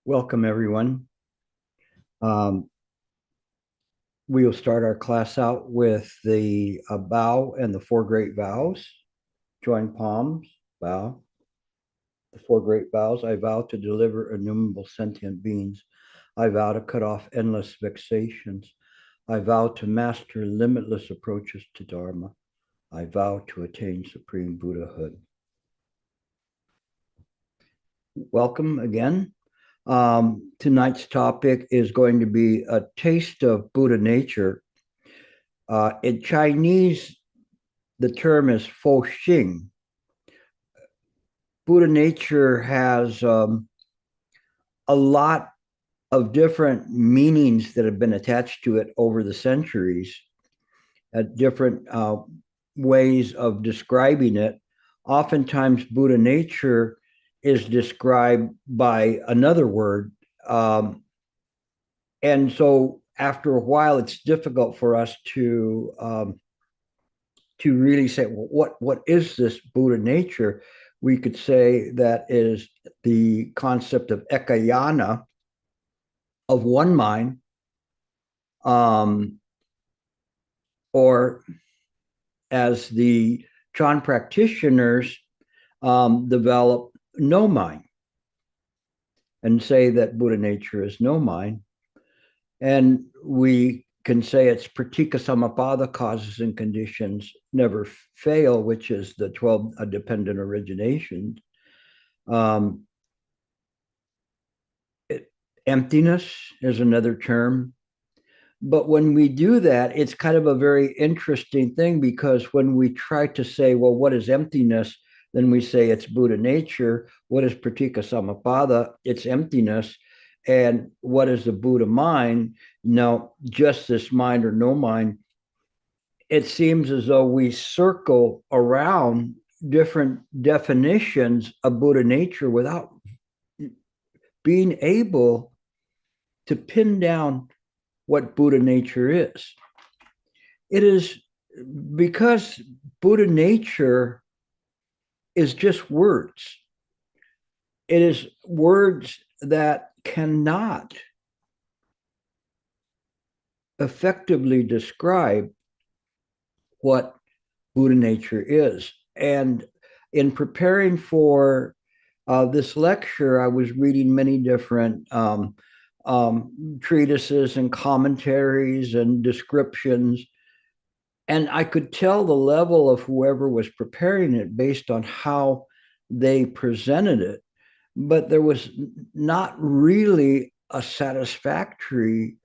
Welcome, everyone. Um, we will start our class out with the bow and the four great vows. Join palms, bow. The four great vows. I vow to deliver innumerable sentient beings. I vow to cut off endless vexations. I vow to master limitless approaches to Dharma. I vow to attain supreme Buddhahood. Welcome again. Tonight's topic is going to be a taste of Buddha nature. In Chinese, the term is fo Sheng. Buddha nature has a lot of different meanings that have been attached to it over the centuries, at different ways of describing it. Oftentimes, Buddha nature is described by another word. And so after a while, it's difficult for us to really say, well, what is this Buddha nature? We could say that is the concept of ekayana, of one mind, or as the Chan practitioners develop, no mind, and say that Buddha nature is no mind. And we can say it's pratika samapada, causes and conditions never fail, which is the 12 dependent originations. Emptiness is another term. But when we do that, it's kind of a very interesting thing, because when we try to say, well, what is emptiness? Then we say it's Buddha nature. What is pratika samapada? It's emptiness. And what is the Buddha mind? No, just this mind or no mind. It seems as though we circle around different definitions of Buddha nature without being able to pin down what Buddha nature is. It is because Buddha nature is just words. It is words that cannot effectively describe what Buddha nature is. And in preparing for this lecture, I was reading many different treatises and commentaries and descriptions. And I could tell the level of whoever was preparing it based on how they presented it. But there was not really a satisfactory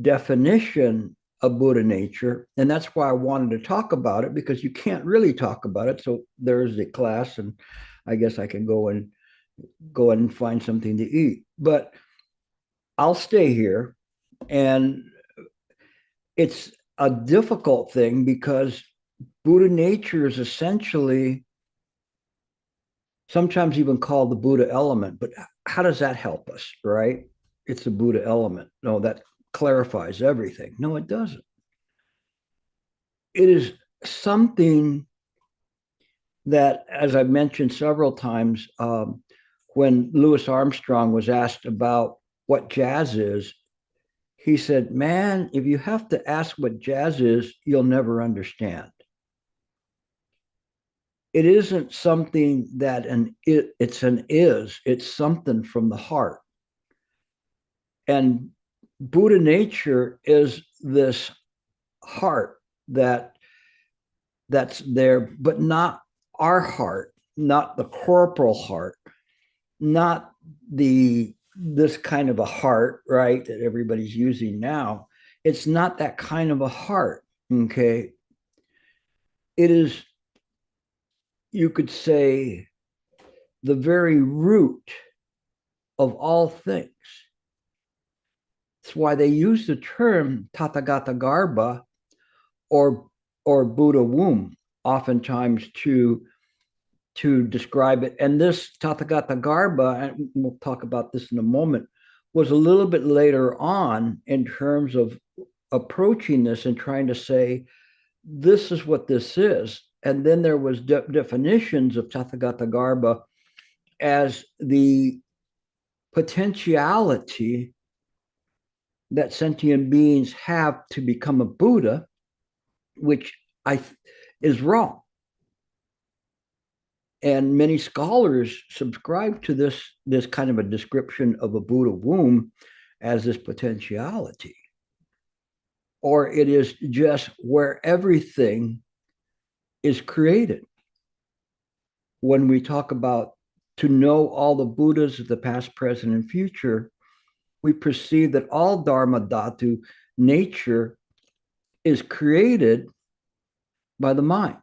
definition of Buddha nature. And that's why I wanted to talk about it, because you can't really talk about it. So there's the class, and I guess I can go and find something to eat. But I'll stay here. And it's a difficult thing, because Buddha nature is essentially sometimes even called the Buddha element. But how does that help us, right? It's the Buddha element. No, that clarifies everything. No, it doesn't. It is something that, as I've mentioned several times, when Louis Armstrong was asked about what jazz is, he said, man, if you have to ask what jazz is, you'll never understand. It isn't something that it's something from the heart. And Buddha nature is this heart that's there, but not our heart, not the corporal heart, not this kind of a heart, right, that everybody's using now. It's not that kind of a heart, okay? It is, you could say, the very root of all things. That's why they use the term Tathagata Garbha, or Buddha womb, oftentimes to describe it. And this Tathagata Garbha, and we'll talk about this in a moment, was a little bit later on in terms of approaching this and trying to say, this is what this is. And then there was definitions of Tathagata Garbha as the potentiality that sentient beings have to become a Buddha, which is wrong. And many scholars subscribe to this kind of a description of a Buddha womb as this potentiality. Or it is just where everything is created. When we talk about to know all the Buddhas of the past, present, and future, we perceive that all Dharma Dhatu nature is created by the mind.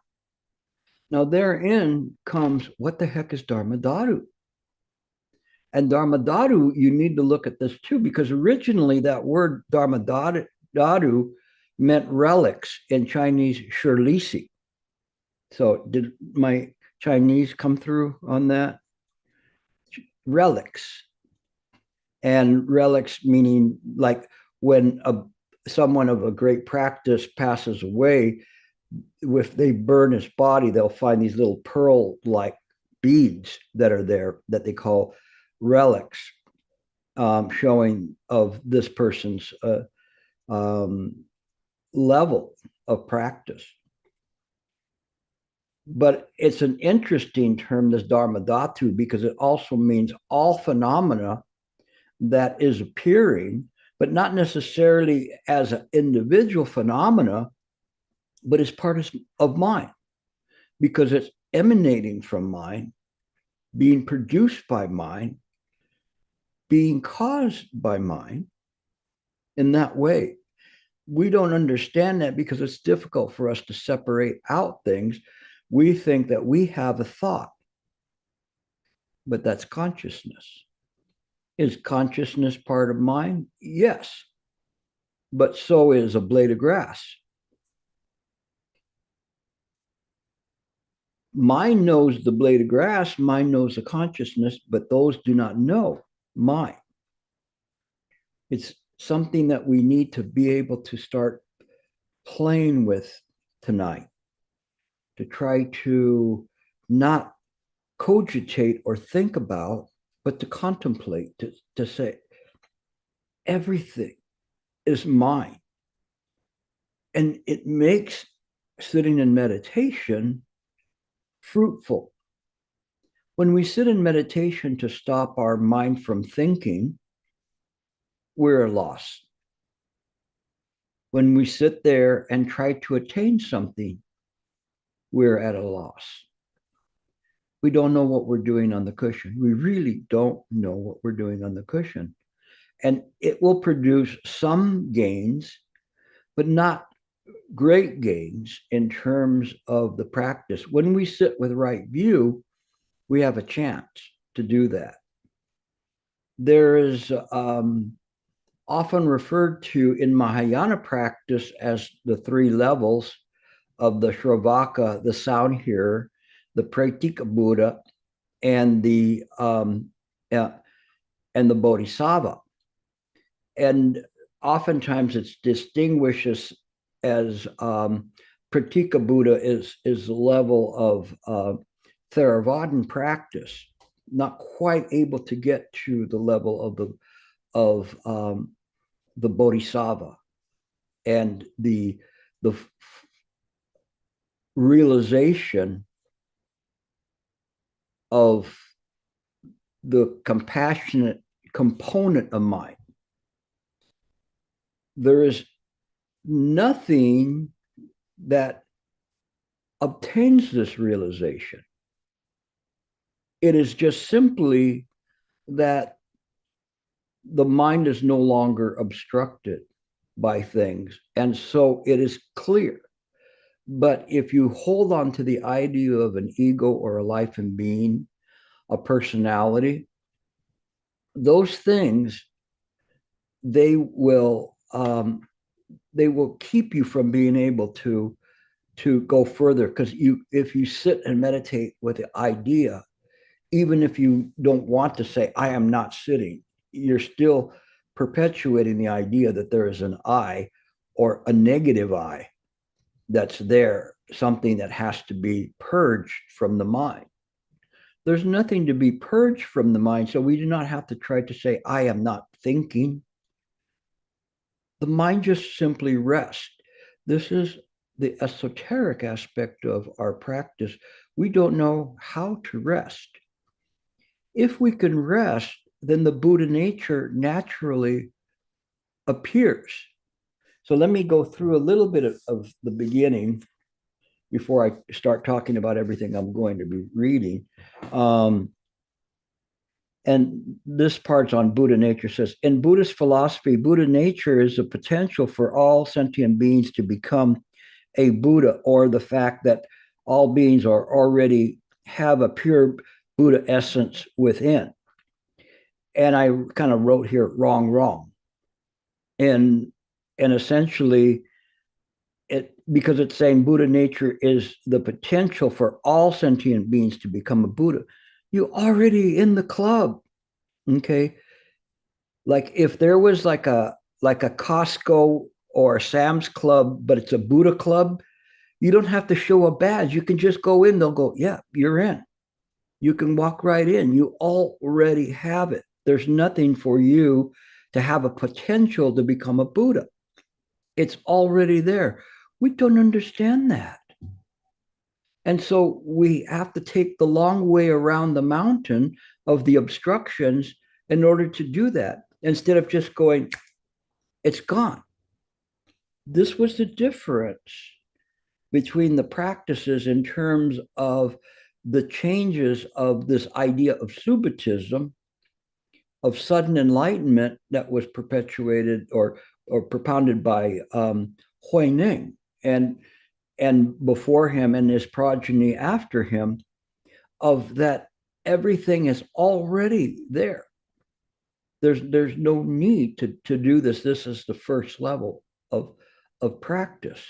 Now, therein comes what the heck is Dharma Dhatu? And Dharma Dhatu, you need to look at this too, because originally that word Dharma Dhatu meant relics in Chinese, shirlisi. So, did my Chinese come through on that? Relics. And relics meaning like when someone of a great practice passes away, if they burn his body, they'll find these little pearl-like beads that are there that they call relics, showing of this person's level of practice. But it's an interesting term, this Dharma Dhatu, because it also means all phenomena that is appearing, but not necessarily as an individual phenomena, but as part of mind, because it's emanating from mind, being produced by mind, being caused by mind. In that way, we don't understand that because it's difficult for us to separate out things. We think that we have a thought, but that's consciousness. Is consciousness part of mind? Yes, but so is a blade of grass. Mind knows the blade of grass, mind knows the consciousness, but those do not know mind. It's something that we need to be able to start playing with tonight, to try to not cogitate or think about, but to contemplate, to say, everything is mine. And it makes sitting in meditation fruitful. When we sit in meditation to stop our mind from thinking, we're lost. When we sit there and try to attain something, we're at a loss. We don't know what we're doing on the cushion. We really don't know what we're doing on the cushion. And it will produce some gains, but not great gains in terms of the practice. When we sit with right view, we have a chance to do that. There is often referred to in Mahayana practice as the three levels of the Shravaka, the sound hearer, the Pratika Buddha, and the Bodhisattva. And oftentimes it's distinguished as Pratika Buddha is the level of Theravadan practice, not quite able to get to the level of the Bodhisattva and the realization of the compassionate component of mind. There is nothing that obtains this realization. It is just simply that the mind is no longer obstructed by things, and so it is clear. But if you hold on to the idea of an ego or a life and being, a personality, those things, they will keep you from being able to go further. Because if you sit and meditate with the idea, even if you don't want to say, I am not sitting, you're still perpetuating the idea that there is an I or a negative I that's there, something that has to be purged from the mind. There's nothing to be purged from the mind. So we do not have to try to say, I am not thinking. The mind just simply rests. This is the esoteric aspect of our practice. We don't know how to rest. If we can rest, then the Buddha nature naturally appears. So let me go through a little bit of the beginning before I start talking about everything I'm going to be reading. And this part's on Buddha nature. Says, in Buddhist philosophy, Buddha nature is the potential for all sentient beings to become a Buddha, or the fact that all beings are already have a pure Buddha essence within. And I kind of wrote here wrong. And essentially it, because it's saying Buddha nature is the potential for all sentient beings to become a Buddha. You're already in the club. Okay. Like if there was like a Costco or a Sam's Club, but it's a Buddha club, you don't have to show a badge. You can just go in. They'll go, yeah, you're in. You can walk right in. You already have it. There's nothing for you to have a potential to become a Buddha. It's already there. We don't understand that. And so we have to take the long way around the mountain of the obstructions in order to do that, instead of just going, it's gone. This was the difference between the practices in terms of the changes of this idea of subbatism, of sudden enlightenment that was perpetuated or propounded by Hui Ning and before him and his progeny after him, of that everything is already there. There's no need to do this. This is the first level of practice.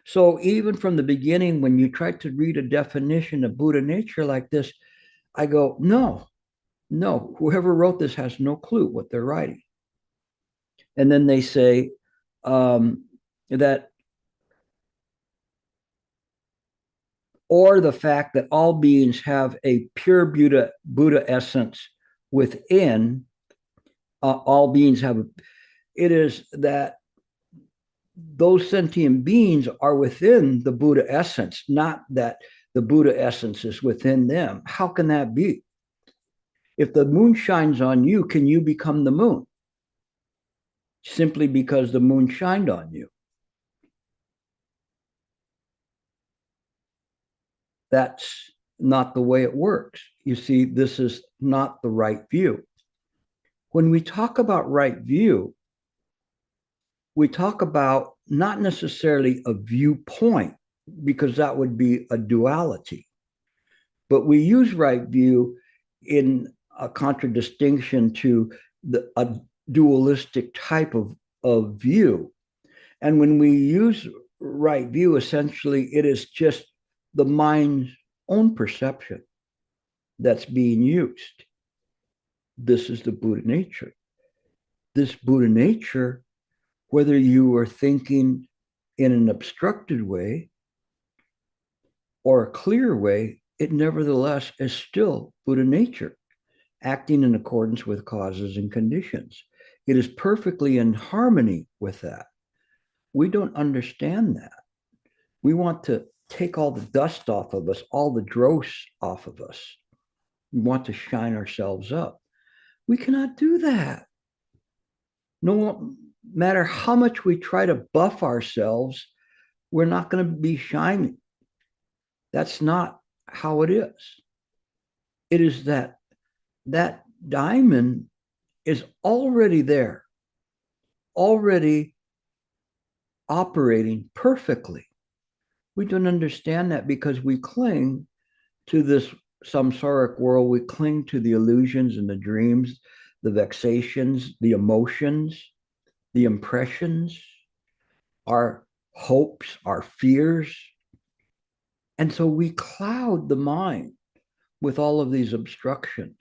So even from the beginning, when you try to read a definition of Buddha nature like this, I go, no, whoever wrote this has no clue what they're writing. And then they say that, or the fact that all beings have a pure Buddha essence within, all beings have, it is that those sentient beings are within the Buddha essence, not that the Buddha essence is within them. How can that be? If the moon shines on you, can you become the moon? Simply because the moon shined on you. That's not the way it works. You see, this is not the right view. When we talk about right view, we talk about not necessarily a viewpoint, because that would be a duality. But we use right view in a contradistinction to a dualistic type of view. And when we use right view, essentially, it is just the mind's own perception that's being used. This is the Buddha nature. This Buddha nature, whether you are thinking in an obstructed way or a clear way, it nevertheless is still Buddha nature, acting in accordance with causes and conditions. It is perfectly in harmony with that. We don't understand that. We want to take all the dust off of us, all the dross off of us. We want to shine ourselves up. We cannot do that. No matter how much we try to buff ourselves, we're not going to be shining. That's not how it is. It is that diamond is already there, already operating perfectly. We don't understand that because we cling to this samsaric world. We cling to the illusions and the dreams, the vexations, the emotions, the impressions, our hopes, our fears. And so we cloud the mind with all of these obstructions.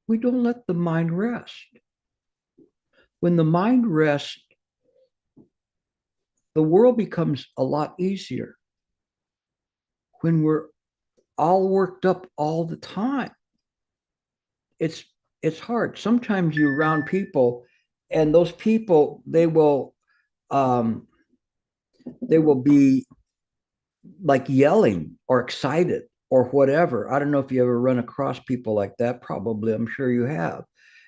We don't let the mind rest. When the mind rests, the world becomes a lot easier. When we're all worked up all the time. It's it's hard. Sometimes you're around people, and those people they will be like yelling or excited or whatever. I don't know if you ever run across people like that. Probably, I'm sure you have.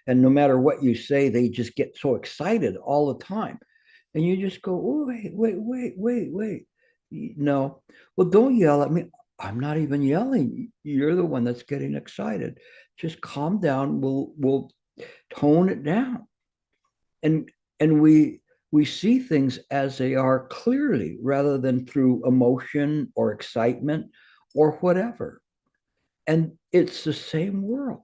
And no matter what you say, they just get so excited all the time. And you just go, oh, wait. No, well, don't yell at me. I'm not even yelling. You're the one that's getting excited. Just calm down. We'll tone it down. And we see things as they are clearly rather than through emotion or excitement or whatever. And it's the same world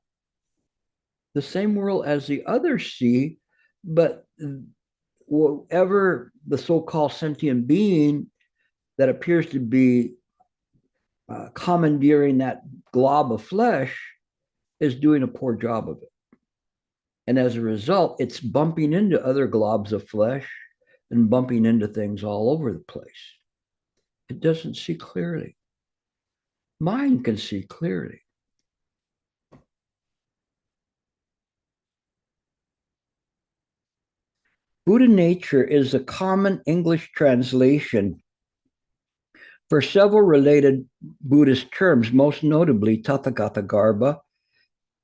as the others see, but whatever the so-called sentient being that appears to be commandeering that glob of flesh is doing a poor job of it. And as a result, it's bumping into other globs of flesh and bumping into things all over the place. It doesn't see clearly. Mind can see clearly. Buddha nature is a common English translation for several related Buddhist terms, most notably Tathagata Garbha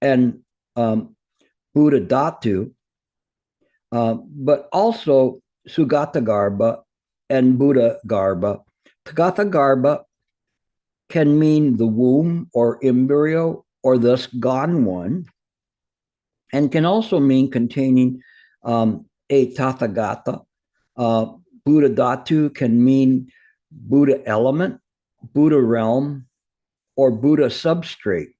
and Buddha Dhatu, but also Sugata Garbha and Buddha Garbha. Tathagata Garbha can mean the womb or embryo or thus gone one, and can also mean containing a Tathagata. Buddha Dhatu can mean Buddha element, Buddha realm, or Buddha substrate.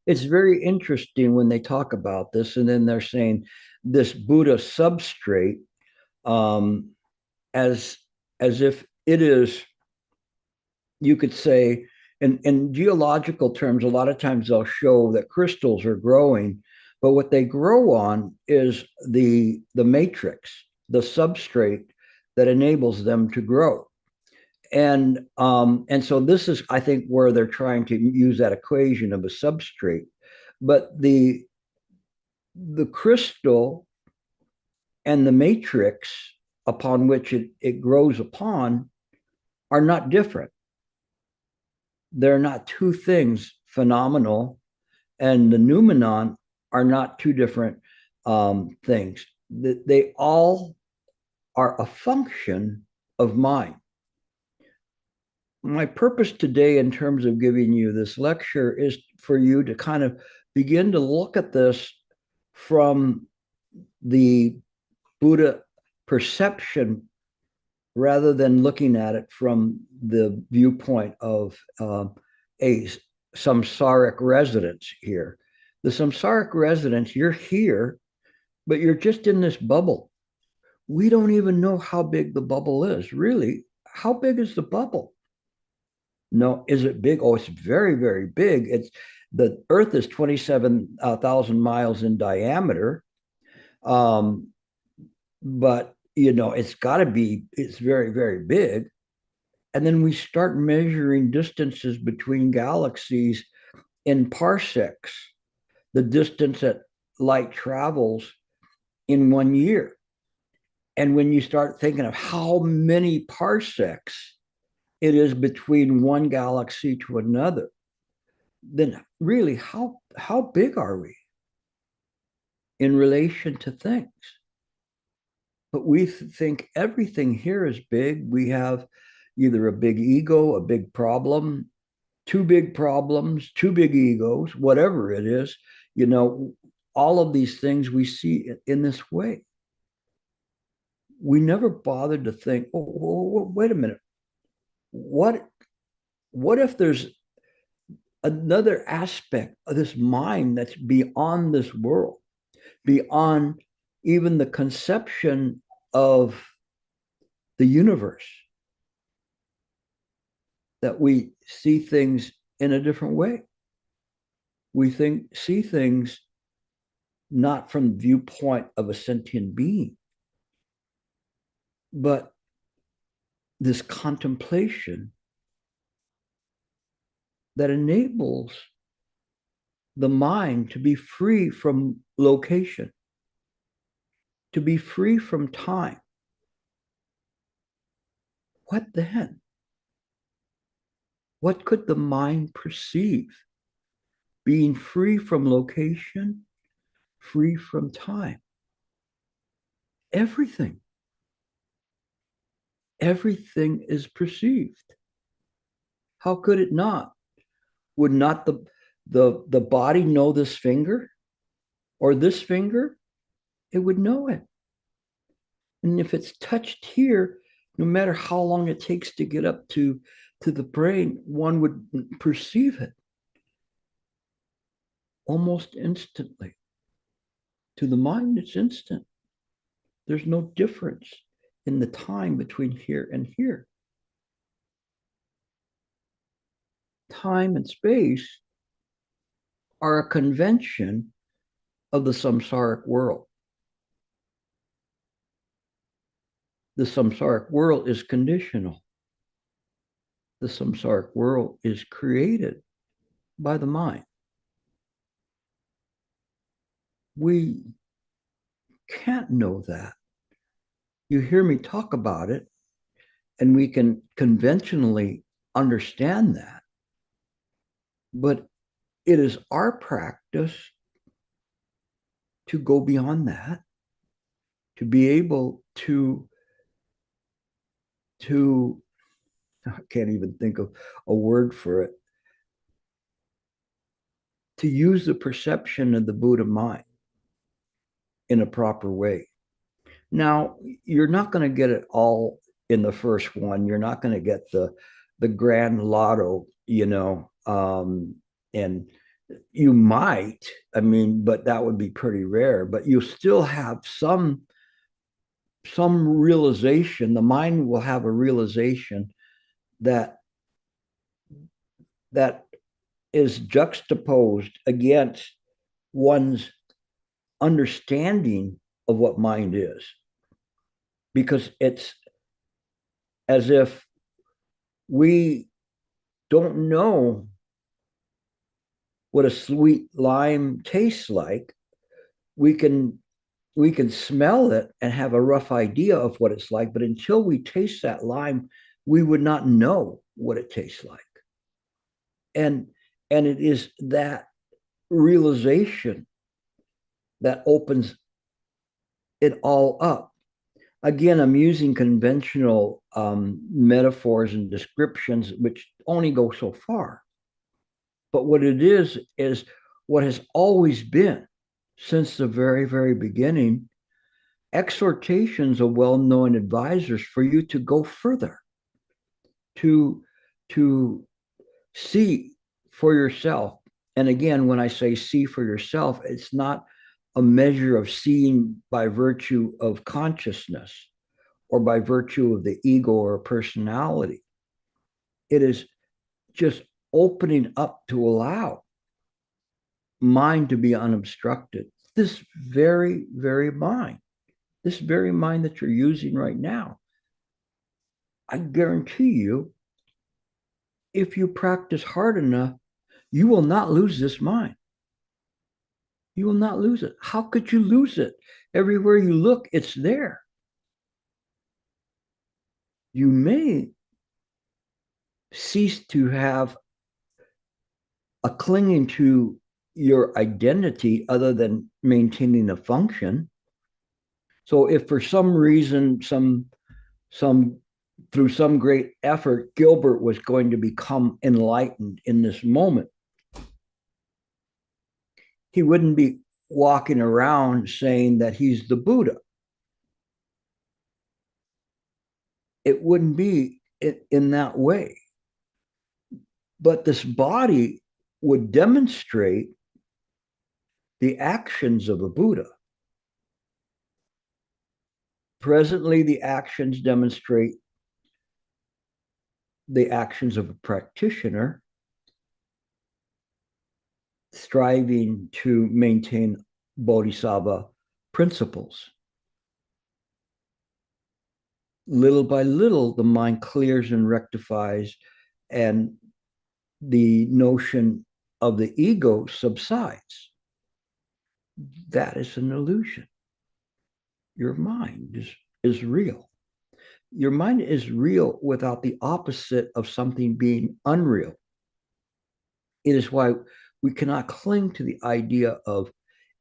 It's very interesting when they talk about this, and then they're saying this Buddha substrate as if it is, you could say, in geological terms, a lot of times they'll show that crystals are growing, but what they grow on is the matrix, the substrate that enables them to grow. And so this is, I think, where they're trying to use that equation of a substrate. But the crystal and the matrix upon which it grows upon are not different. They're not two things, phenomenal and the noumenon are not two different things. They all are a function of mind. My purpose today, in terms of giving you this lecture, is for you to kind of begin to look at this from the Buddha perception rather than looking at it from the viewpoint of a samsaric residence here. The samsaric residence, you're here, but you're just in this bubble. We don't even know how big the bubble is. Really, how big is the bubble? No, is it big? Oh, it's very, very big. It's the Earth is 27,000 miles in diameter, but it's got to be. It's very, very big. And then we start measuring distances between galaxies in parsecs, the distance that light travels in 1 year. And when you start thinking of how many parsecs it is between one galaxy to another, then really, how big are we in relation to things? But we think everything here is big. We have either a big ego, a big problem, two big problems, two big egos, whatever it is, all of these things we see in this way. We never bothered to think, oh, wait a minute. What if there's another aspect of this mind that's beyond this world, beyond even the conception of the universe, that we see things in a different way? We see things not from the viewpoint of a sentient being, but this contemplation that enables the mind to be free from location, to be free from time. What then? What could the mind perceive? Being free from location, free from time. Everything. Everything is perceived. How could it not? Would not the body know this finger or this finger? It would know it. And if it's touched here, no matter how long it takes to get up to the brain, one would perceive it almost instantly. To the mind, it's instant. There's no difference in the time between here and here. Time and space are a convention of the samsaric world. The samsaric world is conditional. The samsaric world is created by the mind. We can't know that. You hear me talk about it, and we can conventionally understand that. But it is our practice to go beyond that, to be able to I can't even think of a word for it, to use the perception of the Buddha mind in a proper way. Now, you're not going to get it all in the first one. You're not going to get the grand lotto, and you might, but that would be pretty rare. But you still have some realization. The mind will have a realization that is juxtaposed against one's understanding of what mind is, because it's as if we don't know what a sweet lime tastes like. We can smell it and have a rough idea of what it's like, but until we taste that lime, we would not know what it tastes like. And it is that realization that opens it all up. Again, I'm using conventional metaphors and descriptions, which only go so far. But what it is what has always been since the very, very beginning, exhortations of well-known advisors for you to go further, to see for yourself. And again, when I say see for yourself, it's not a measure of seeing by virtue of consciousness or by virtue of the ego or personality. It is just opening up to allow mind to be unobstructed. This very, very mind that you're using right now, I guarantee you, if you practice hard enough, you will not lose this mind. You will not lose it. How could you lose it? Everywhere you look, it's there. You may cease to have a clinging to your identity other than maintaining a function. So if for some reason, through some great effort, Gilbert was going to become enlightened in this moment, he wouldn't be walking around saying that he's the Buddha. It wouldn't be in that way. But this body would demonstrate the actions of a Buddha. Presently, the actions demonstrate the actions of a practitioner striving to maintain bodhisattva principles. Little by little, the mind clears and rectifies, and the notion of the ego subsides. That is an illusion. Your mind is real. Your mind is real without the opposite of something being unreal. It is why we cannot cling to the idea of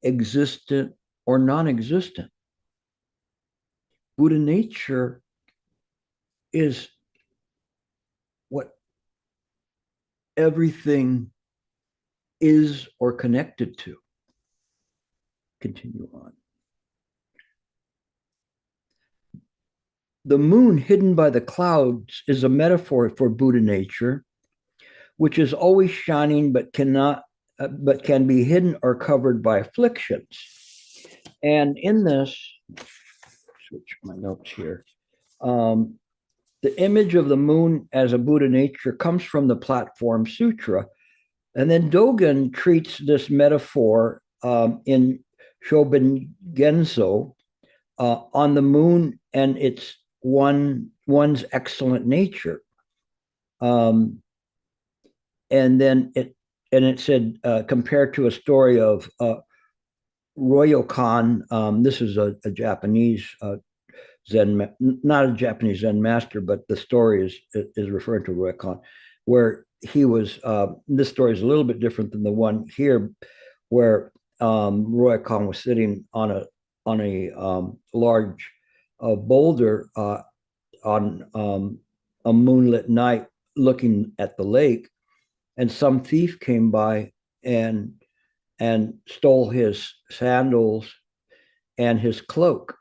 existent or non-existent. Buddha nature is what everything is or connected to. Continue on. The moon hidden by the clouds is a metaphor for Buddha nature, which is always shining but but can be hidden or covered by afflictions. And in this, switch my notes here. The image of the moon as a Buddha nature comes from the Platform Sutra. And then Dogen treats this metaphor in Shoben Genzo on the moon and its one's excellent nature. And then it said, compared to a story of Ryokan, this is a Japanese Zen, not a Japanese Zen master, but the story is referring to Ryokan, where he was. This story is a little bit different than the one here, where Ryokan was sitting on a large boulder on a moonlit night, looking at the lake, and some thief came by and stole his sandals and his cloak.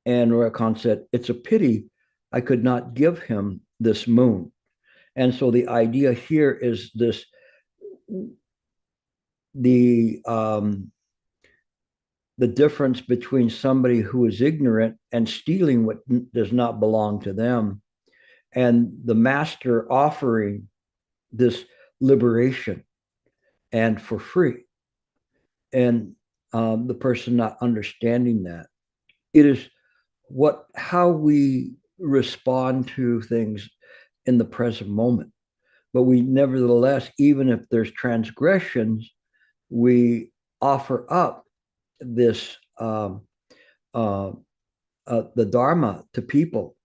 And Ryokan said, "It's a pity I could not give him this moon." And so the idea here is this: the difference between somebody who is ignorant and stealing what does not belong to them, and the master offering this liberation and for free, and the person not understanding that. It is how we respond to things in the present moment. But we nevertheless, even if there's transgressions, we offer up this the Dharma to people,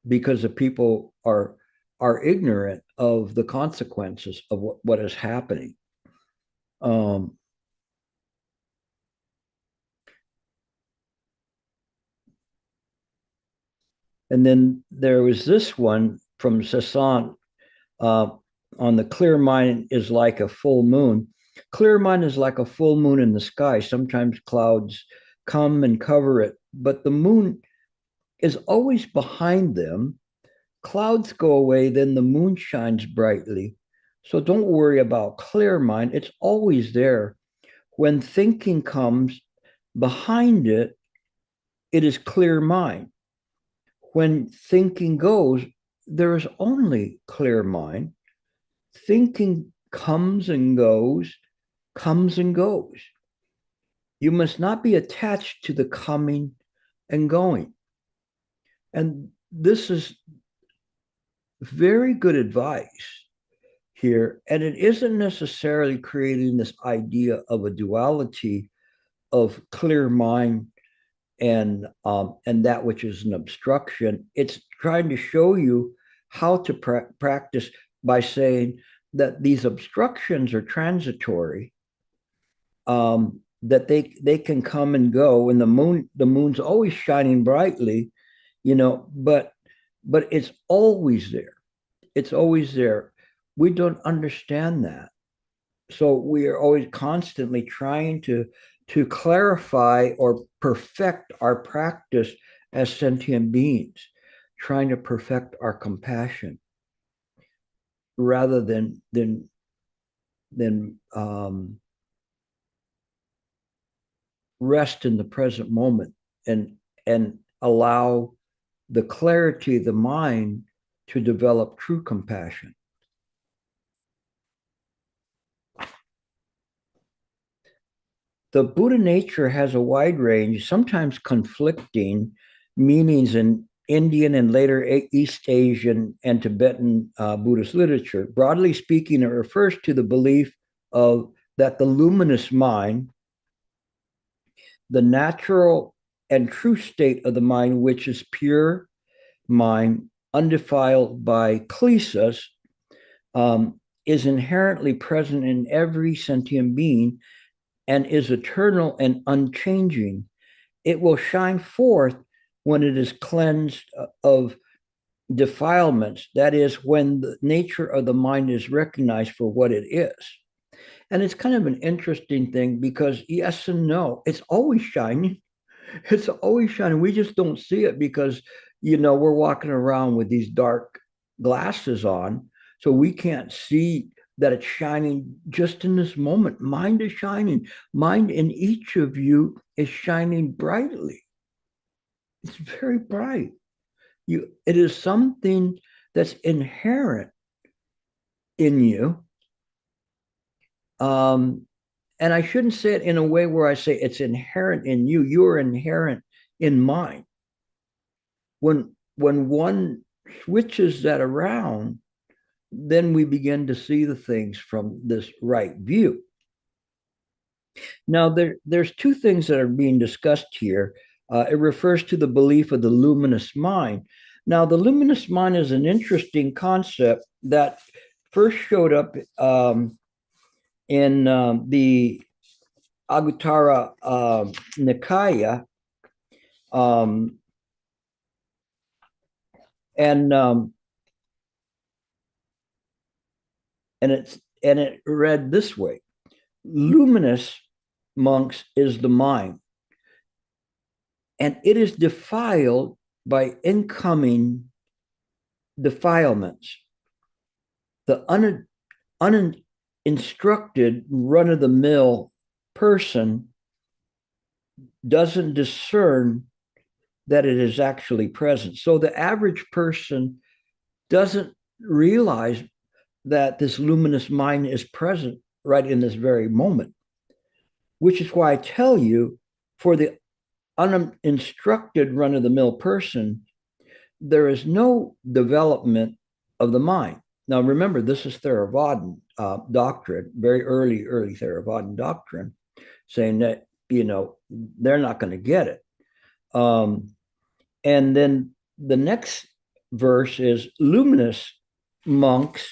because the people are ignorant of the consequences of what is happening. And then there was this one from Sassant on the clear mind is like a full moon. Clear mind is like a full moon in the sky. Sometimes clouds come and cover it, but the moon is always behind them. Clouds go away, then the moon shines brightly. So don't worry about clear mind. It's always there. When thinking comes behind it, it is clear mind. When thinking goes, there is only clear mind. Thinking comes and goes, comes and goes. You must not be attached to the coming and going. And this is very good advice here. And it isn't necessarily creating this idea of a duality of clear mind and that which is an obstruction. It's trying to show you how to practice by saying that these obstructions are transitory, that they can come and go, and the moon's always shining brightly, but it's always there. It's always there. We don't understand that. So we are always constantly trying to clarify or perfect our practice as sentient beings, trying to perfect our compassion rather than rest in the present moment and allow the clarity of the mind to develop true compassion. The Buddha nature has a wide range, sometimes conflicting meanings in Indian and later East Asian and Tibetan Buddhist literature. Broadly speaking, it refers to the belief of that the luminous mind, the natural and true state of the mind, which is pure mind, undefiled by klesas, is inherently present in every sentient being and is eternal and unchanging. It will shine forth when it is cleansed of defilements. That is, when the nature of the mind is recognized for what it is. And it's kind of an interesting thing because yes and no, it's always shining. It's always shining. We just don't see it because, we're walking around with these dark glasses on. So we can't see that it's shining just in this moment. Mind is shining. Mind in each of you is shining brightly. It's very bright. It is something that's inherent in you. And I shouldn't say it in a way where I say it's inherent in you. You're inherent in mine. When one switches that around, then we begin to see the things from this right view. Now, there's two things that are being discussed here. It refers to the belief of the luminous mind. Now, the luminous mind is an interesting concept that first showed up in the Anguttara Nikaya, and it read this way: luminous, monks, is the mind, and it is defiled by incoming defilements. The uninstructed, run-of-the-mill person doesn't discern that it is actually present. So the average person doesn't realize that this luminous mind is present right in this very moment, which is why I tell you, for the uninstructed run-of-the-mill person, there is no development of the mind. Now, remember, this is Theravadan doctrine, very early Theravadan doctrine, saying that, they're not going to get it. And then the next verse is luminous, monks,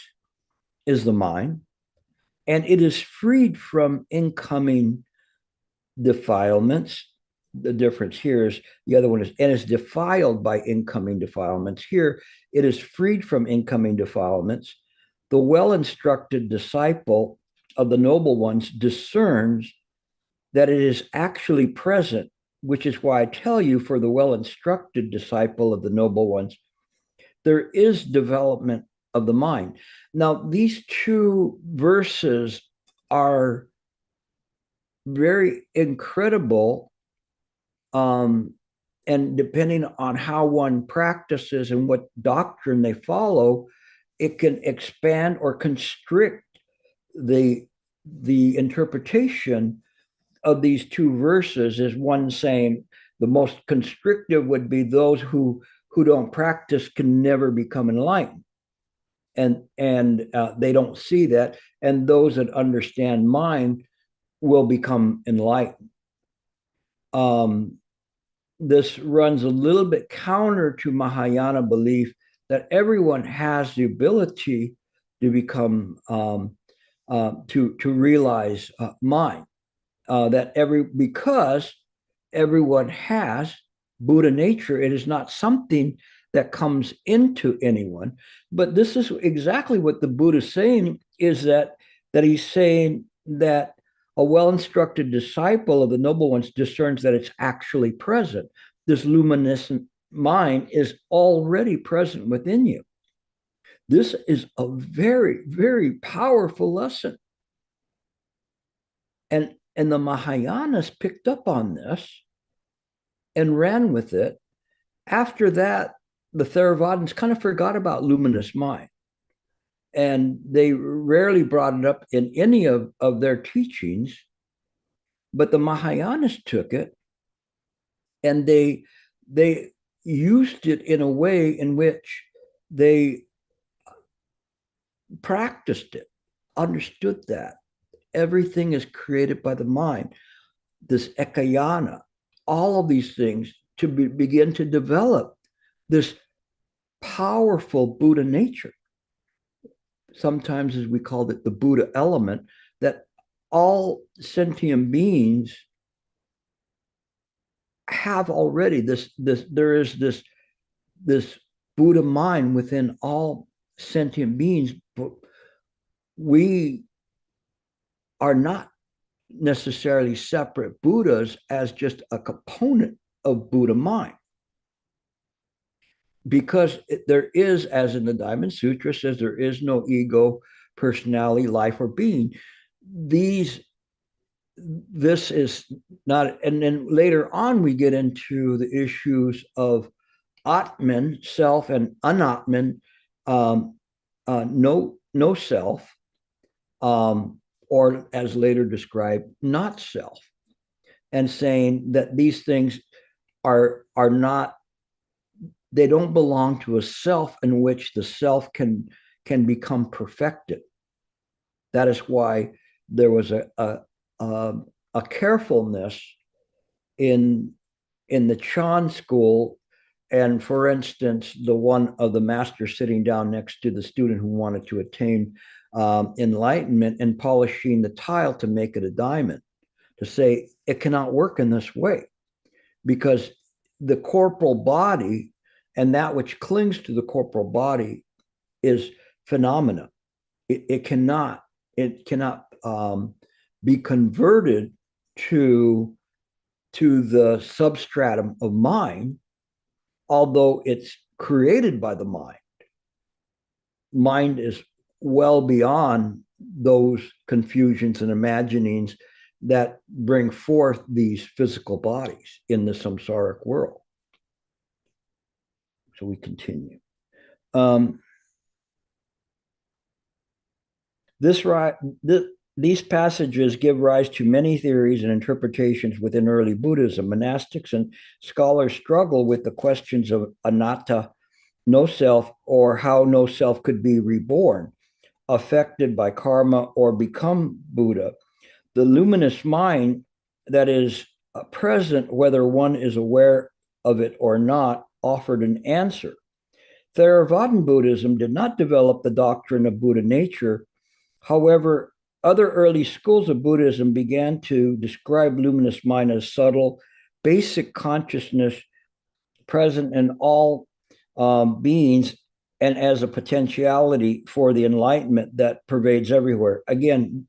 is the mind, and it is freed from incoming defilements. The difference here is the other one is, and is defiled by incoming defilements. Here, it is freed from incoming defilements. The well-instructed disciple of the noble ones discerns that it is actually present, which is why I tell you, for the well-instructed disciple of the noble ones, there is development of the mind. Now, these two verses are very incredible, and depending on how one practices and what doctrine they follow, it can expand or constrict the interpretation of these two verses. Is one saying the most constrictive would be those who don't practice can never become enlightened, and they don't see that, and those that understand mind will become enlightened. This runs a little bit counter to Mahayana belief that everyone has the ability to become to realize mind. Because everyone has Buddha nature, it is not something that comes into anyone. But this is exactly what the Buddha is saying, is that he's saying that a well-instructed disciple of the noble ones discerns that it's actually present. This luminescent mind is already present within you. This is a very, very powerful lesson. And the Mahayanas picked up on this and ran with it. After that, the Theravadins kind of forgot about luminous mind. And they rarely brought it up in any of their teachings. But the Mahayanas took it, and they used it in a way in which they practiced it, understood that everything is created by the mind, this ekayana, all of these things to begin to develop this powerful Buddha nature. Sometimes, as we called it, the Buddha element, that all sentient beings have already there is this Buddha mind within all sentient beings, but we are not necessarily separate Buddhas as just a component of Buddha mind. Because there is, as in the Diamond Sutra says, there is no ego, personality, life, or being. This is not, and then later on we get into the issues of Atman, self, and Anatman, no self, or as later described, not self, and saying that these things are not, they don't belong to a self in which the self can become perfected. That is why there was a carefulness in the Chan school. And for instance, the one of the master sitting down next to the student who wanted to attain enlightenment and polishing the tile to make it a diamond, to say it cannot work in this way, because the corporal body and that which clings to the corporal body is phenomena. It cannot be converted to the substratum of mind, although it's created by the mind. Mind is well beyond those confusions and imaginings that bring forth these physical bodies in the samsaric world. So we continue. These passages give rise to many theories and interpretations within early Buddhism. Monastics and scholars struggle with the questions of anatta, no self, or how no self could be reborn, affected by karma, or become Buddha. The luminous mind that is present, whether one is aware of it or not, offered an answer. Theravadan Buddhism did not develop the doctrine of Buddha nature. However, other early schools of Buddhism began to describe luminous mind as subtle, basic consciousness present in all beings, and as a potentiality for the enlightenment that pervades everywhere. Again,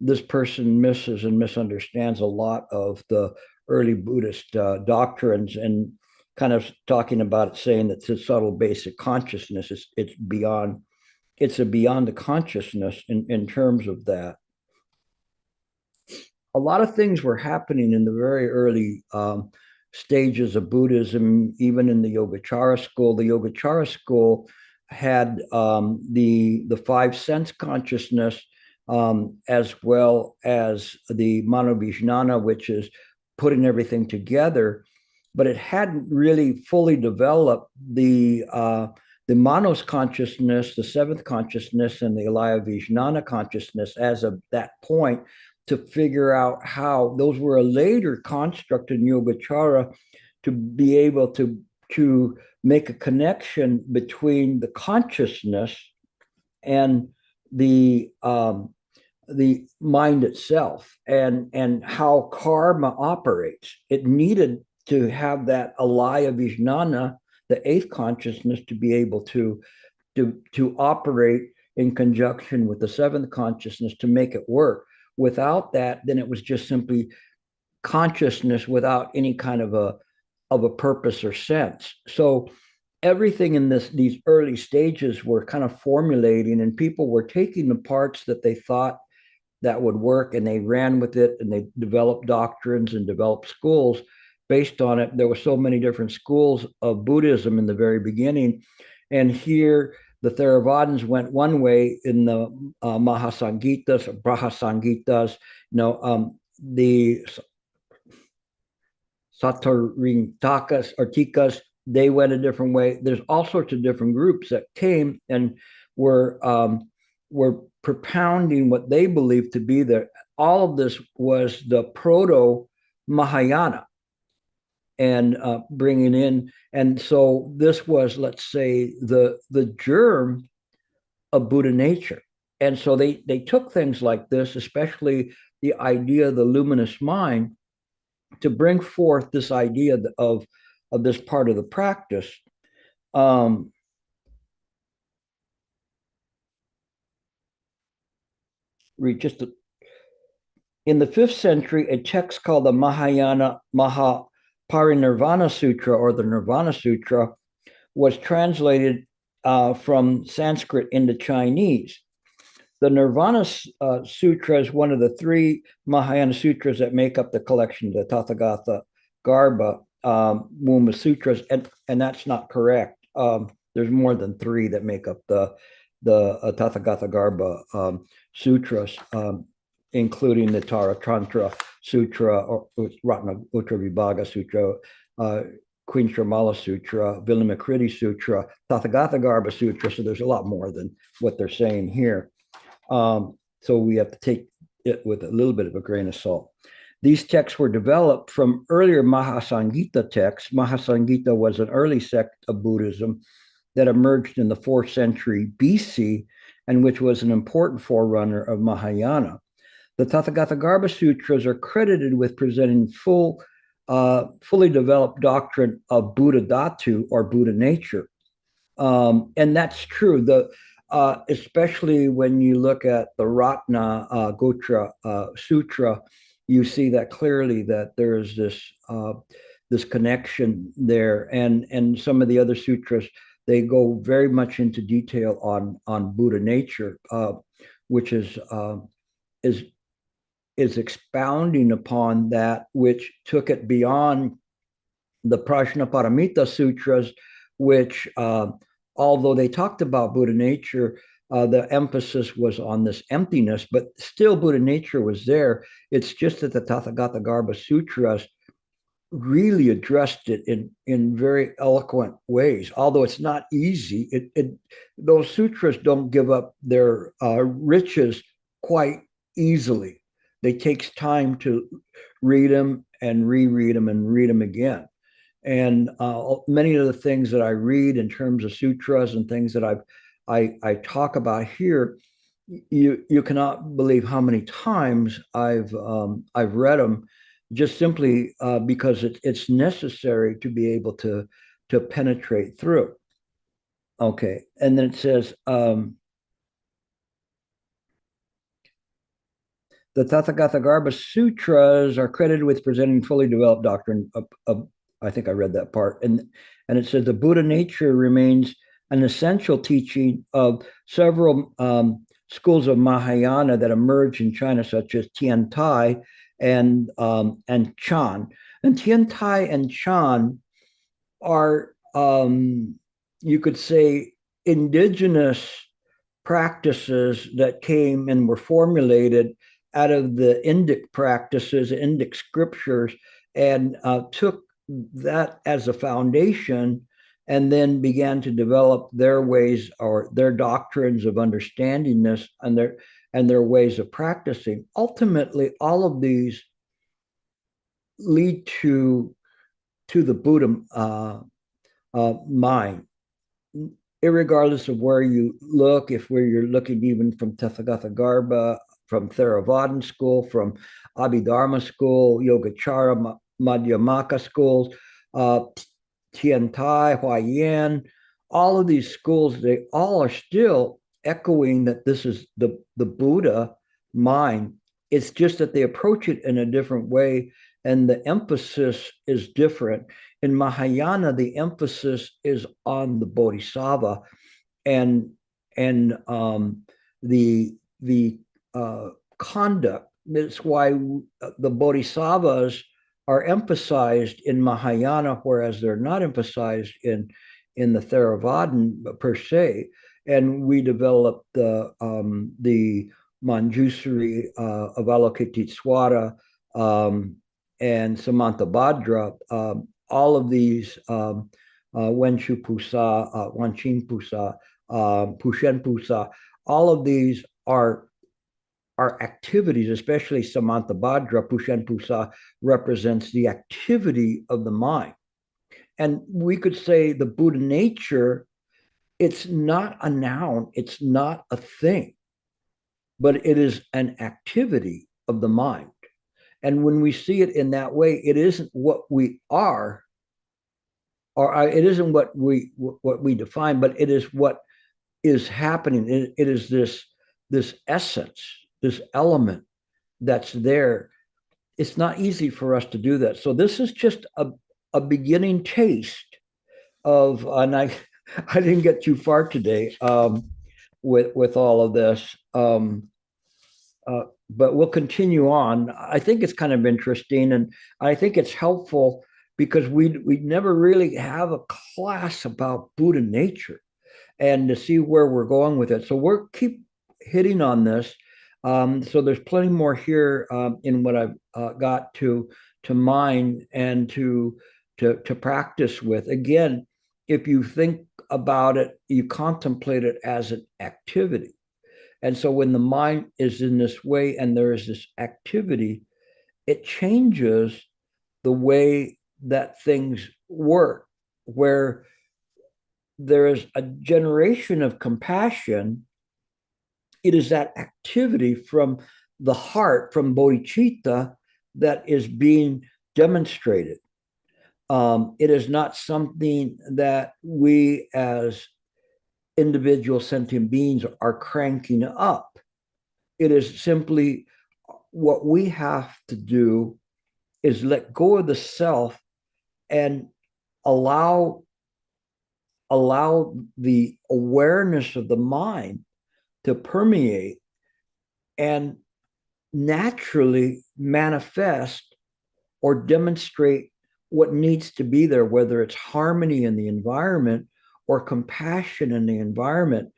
this person misses and misunderstands a lot of the early Buddhist doctrines, and kind of talking about it, saying that it's subtle basic consciousness. It's beyond the consciousness in terms of that. A lot of things were happening in the very early stages of Buddhism, even in the Yogacara school. The Yogacara school had the five sense consciousness, as well as the Manovijnana, which is putting everything together, but it hadn't really fully developed the Manos consciousness, the seventh consciousness, and the Alaya Vijnana consciousness as of that point, to figure out how those were a later construct in Yogacara to be able to make a connection between the consciousness and the mind itself, and how karma operates. It needed to have that Alaya Vijnana, the eighth consciousness, to be able to operate in conjunction with the seventh consciousness to make it work. Without that, then it was just simply consciousness without any kind of a purpose or sense. So everything in these early stages were kind of formulating, and people were taking the parts that they thought that would work, and they ran with it, and they developed doctrines and developed schools based on it. There were so many different schools of Buddhism in the very beginning, and here the Theravadins went one way in the Mahasangitas or Brahasangitas, the Sattarintakas or Tikas they went a different way. There's all sorts of different groups that came and were propounding what they believed to be the all of this was the proto Mahayana and bringing in, and so this was, let's say, the germ of Buddha nature. And so they took things like this, especially the idea of the luminous mind, to bring forth this idea of this part of the practice. Read just in the 5th century, a text called the Mahayana Mahaparinirvana Sutra, or the Nirvana Sutra, was translated from Sanskrit into Chinese. The Nirvana Sutra is one of the 3 Mahayana sutras that make up the collection, the Tathagata Garbha Womba Sutras, and that's not correct. There's more than 3 that make up the Tathagata Garbha Sutras, including the Tara Tantra Sutra, or Ratna Uttra Vibhaga Sutra, Queen Sharmala Sutra, Vilamakriti Sutra, Tathagata Garbha Sutra. So there's a lot more than what they're saying here. So we have to take it with a little bit of a grain of salt. These texts were developed from earlier Mahasangita texts. Mahasangita was an early sect of Buddhism that emerged in the 4th century BC, and which was an important forerunner of Mahayana. The Tathagata Garbha Sutras are credited with presenting fully developed doctrine of Buddha Dhatu, or Buddha nature. And that's true. Especially when you look at the Ratna Gotra Sutra, you see that clearly, that there is this connection there, and some of the other sutras, they go very much into detail on Buddha nature, which is expounding upon that which took it beyond the Prajnaparamita Sutras, which although they talked about Buddha nature, the emphasis was on this emptiness, but still Buddha nature was there. It's just that the Tathagata Garbha Sutras really addressed it in very eloquent ways, although it's not easy. Those sutras don't give up their riches quite easily. It takes time to read them and reread them and read them again. And many of the things that I read in terms of sutras and things that I talk about here, you cannot believe how many times I've read them, just simply because it's necessary to be able to penetrate through. Okay, and then it says, the Tathagata Garbha Sutras are credited with presenting fully developed doctrine of I think I read that part. And it says the Buddha nature remains an essential teaching of several schools of Mahayana that emerged in China, such as Tian Tai and Chan. And Tian Tai and Chan are, you could say, indigenous practices that came and were formulated out of the Indic practices, Indic scriptures, and took that as a foundation, and then began to develop their ways or their doctrines of understanding this, and their ways of practicing. Ultimately, all of these lead to the Buddha mind, irregardless of where you look. If where you're looking even from Tathagata Garbha, from Theravadan school, from Abhidharma school, Yogacara, Madhyamaka schools, Tian Tai, Huayan, all of these schools, they all are still echoing that this is the Buddha mind. It's just that they approach it in a different way, and the emphasis is different. In Mahayana, the emphasis is on the Bodhisattva and the conduct. That's why the Bodhisattvas are emphasized in Mahayana, whereas they're not emphasized in the Theravadan per se. And we developed the Manjusri, Avalokiteswara, and Samantabhadra. All of these Wenshu Pusa, Wanchin Pusa, Pushen Pusa. All of these are activities, especially Samantha Bhadra, Pushen Pusa represents the activity of the mind. And we could say the Buddha nature, it's not a noun, it's not a thing, but it is an activity of the mind. And when we see it in that way, it isn't what we are, or it isn't what we define, but it is what is happening. It is this essence, this element that's there. It's not easy for us to do that. So this is just a beginning taste of, and I didn't get too far today with all of this. But we'll continue on. I think it's kind of interesting, and I think it's helpful because we never really have a class about Buddha nature, and to see where we're going with it. So we'll keep hitting on this. So there's plenty more here in what I've got to mind and to practice with. Again, if you think about it, you contemplate it as an activity. And so when the mind is in this way and there is this activity, it changes the way that things work, where there is a generation of compassion. It is that activity from the heart, from bodhicitta, that is being demonstrated. It is not something that we as individual sentient beings are cranking up. It is simply what we have to do is let go of the self and allow the awareness of the mind to permeate and naturally manifest or demonstrate what needs to be there, whether it's harmony in the environment or compassion in the environment.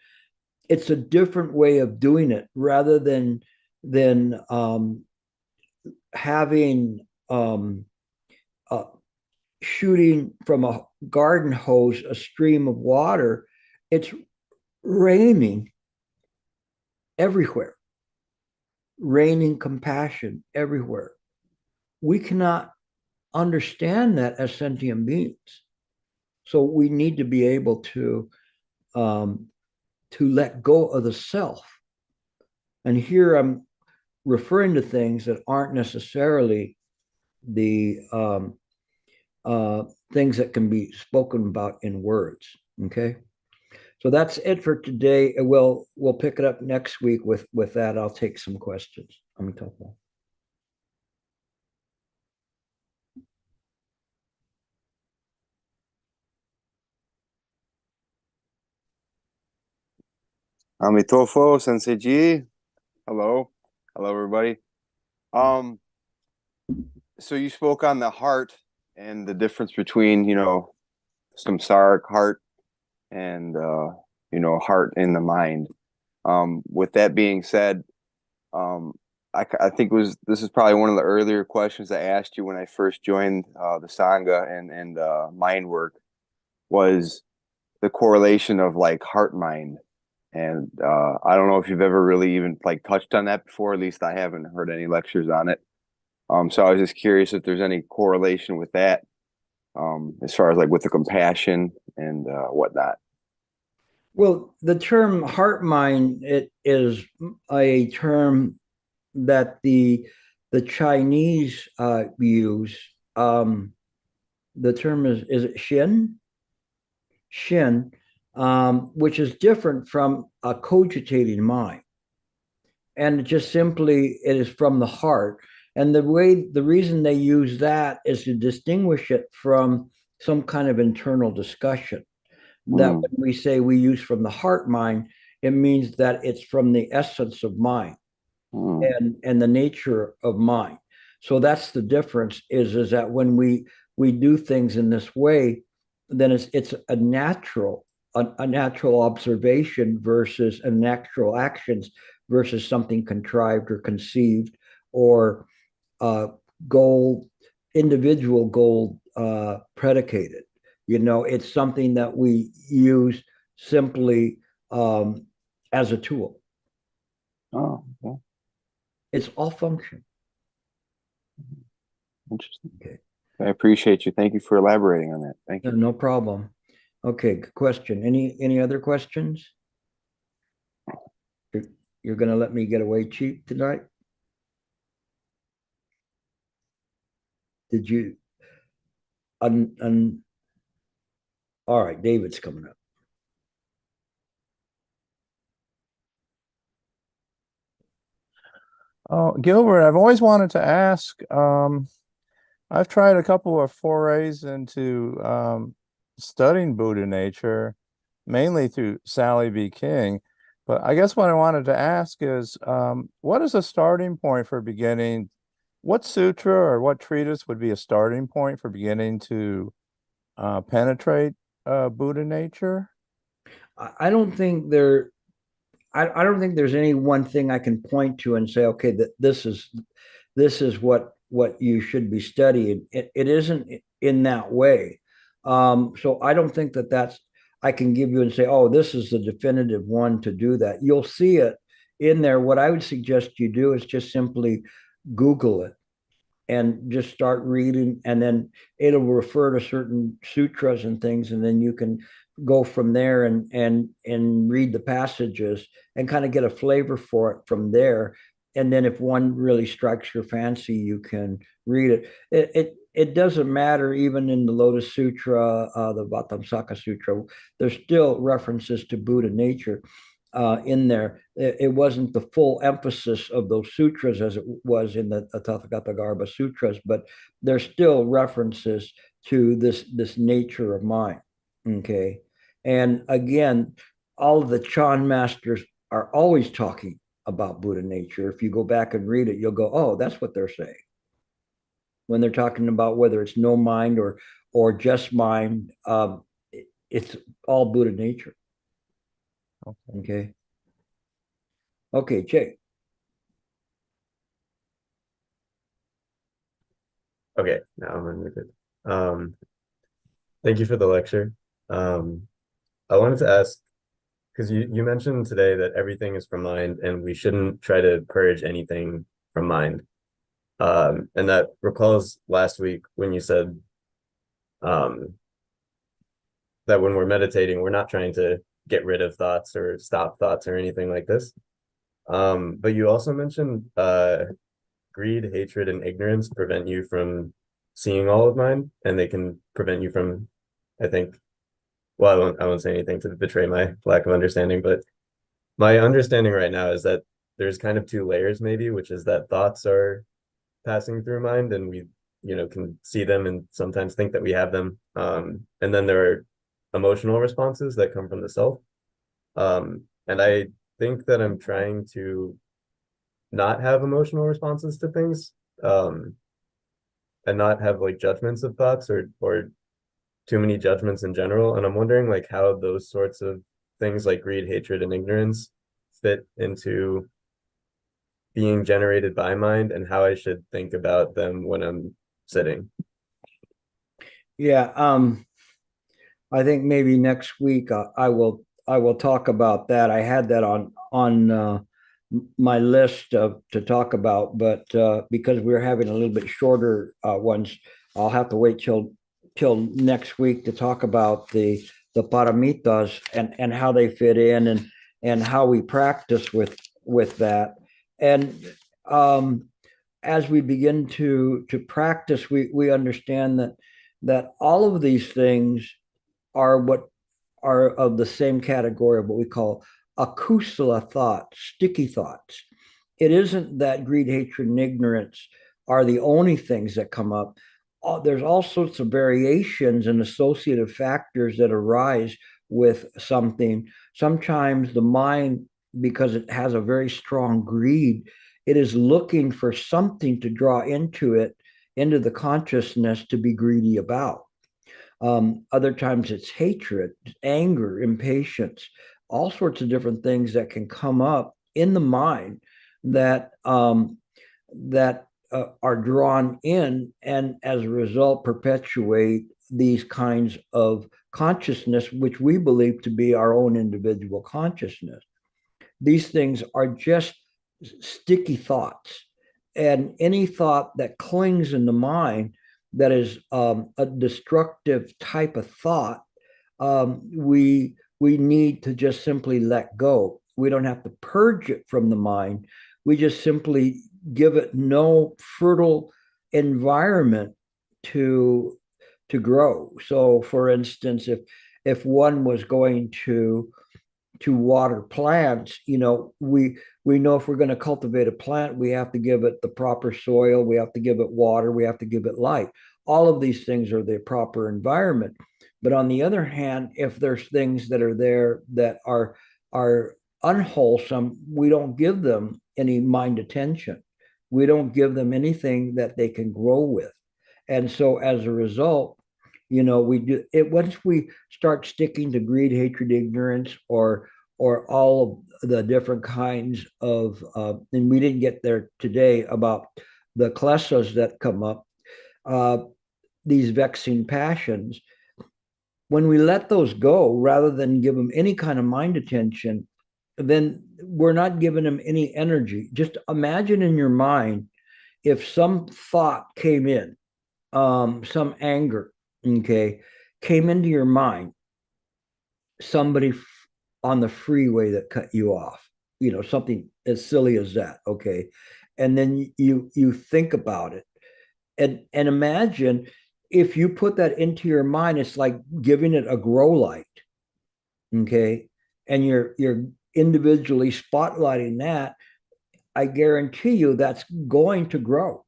It's a different way of doing it rather than having shooting from a garden hose a stream of water. It's raining everywhere, raining compassion everywhere. We cannot understand that as sentient beings. So we need to be able to let go of the self. And here I'm referring to things that aren't necessarily the things that can be spoken about in words. Okay. So that's it for today. We'll pick it up next week with that. I'll take some questions. Amitabha. Amitofo, Sensei Ji. Hello. Hello, everybody. So you spoke on the heart and the difference between, samsaric heart and, heart in the mind. With that being said, I think this is probably one of the earlier questions I asked you when I first joined the Sangha and mind work was the correlation of like heart mind. And I don't know if you've ever really even like touched on that before. At least I haven't heard any lectures on it. So I was just curious if there's any correlation with that, as far as like with the compassion and whatnot. Well, the term heart mind, it is a term that the Chinese use. The term is it Shen? Shen, which is different from a cogitating mind. And just simply, it is from the heart. And the reason they use that is to distinguish it from some kind of internal discussion. That when we say we use from the heart mind, it means that it's from the essence of mind and the nature of mind. So that's the difference is that when we do things in this way, then it's a natural observation versus a natural actions versus something contrived or conceived or individual goal predicated. It's something that we use simply as a tool. Oh, yeah. It's all function. Interesting. Okay. I appreciate you. Thank you for elaborating on that. Thank you. No problem. Okay, good question. Any other questions? You're going to let me get away cheap tonight? Did you? All right, David's coming up. Oh, Gilbert, I've always wanted to ask. I've tried a couple of forays into studying Buddha nature, mainly through Sally B. King. But I guess what I wanted to ask is, what is a starting point for beginning? What sutra or what treatise would be a starting point for beginning to penetrate Buddha nature? I don't think there. I don't think there's any one thing I can point to and say, okay, that this is what you should be studying. It isn't in that way. So I don't think that's I can give you and say, oh, this is the definitive one to do that. You'll see it in there. What I would suggest you do is just simply Google it and just start reading, and then it'll refer to certain sutras and things, and then you can go from there and read the passages and kind of get a flavor for it from there. And then if one really strikes your fancy, you can read it. It doesn't matter, even in the Lotus Sutra, the Vatamsaka Sutra, there's still references to Buddha nature in there. It wasn't the full emphasis of those sutras as it was in the Tathagata Garbha Sutras, but there's still references to this nature of mind. Okay. And again, all of the Chan masters are always talking about Buddha nature. If you go back and read it, you'll go, oh, that's what they're saying. When they're talking about whether it's no mind or just mind, it's all Buddha nature. Okay. Okay, Jay. Okay, now I'm unmuted. Thank you for the lecture. I wanted to ask, because you mentioned today that everything is from mind and we shouldn't try to purge anything from mind. And that recalls last week when you said that when we're meditating, we're not trying to get rid of thoughts or stop thoughts or anything like this. But you also mentioned greed, hatred, and ignorance prevent you from seeing all of mind, and they can prevent you from, I think, well, I won't say anything to betray my lack of understanding, but my understanding right now is that there's kind of two layers maybe, which is that thoughts are passing through mind and we, can see them and sometimes think that we have them. And then there are emotional responses that come from the self. And I think that I'm trying to not have emotional responses to things, and not have like judgments of thoughts or too many judgments in general. And I'm wondering like how those sorts of things like greed, hatred, and ignorance fit into being generated by mind and how I should think about them when I'm sitting. Yeah, I think maybe next week I will talk about that. I had that on my list to talk about, but because we're having a little bit shorter ones, I'll have to wait till next week to talk about the paramitas and how they fit in and how we practice with that. And as we begin to practice, we understand that all of these things are what are of the same category of what we call akusala thoughts, sticky thoughts. It isn't that greed, hatred, and ignorance are the only things that come up. There's all sorts of variations and associative factors that arise with something. Sometimes the mind, because it has a very strong greed, it is looking for something to draw into it, into the consciousness to be greedy about. Other times it's hatred, anger, impatience, all sorts of different things that can come up in the mind that are drawn in, and as a result perpetuate these kinds of consciousness, which we believe to be our own individual consciousness. These things are just sticky thoughts. And any thought that clings in the mind that is a destructive type of thought, we need to just simply let go. We don't have to purge it from the mind. We just simply give it no fertile environment to grow. So, for instance, if one was going to water plants, we know if we're going to cultivate a plant, we have to give it the proper soil, we have to give it water, we have to give it light. All of these things are the proper environment. But on the other hand, if there's things that are there that are unwholesome, we don't give them any mind attention. We don't give them anything that they can grow with. And so as a result, we do it. Once we start sticking to greed, hatred, ignorance, or all of the different kinds of, and we didn't get there today about the kleshas that come up, these vexing passions. When we let those go, rather than give them any kind of mind attention, then we're not giving them any energy. Just imagine in your mind if some thought came in, some anger, okay, came into your mind, somebody on the freeway that cut you off, something as silly as that, okay, and then you think about it, and imagine if you put that into your mind, it's like giving it a grow light, okay, and you're individually spotlighting that. I guarantee you that's going to grow.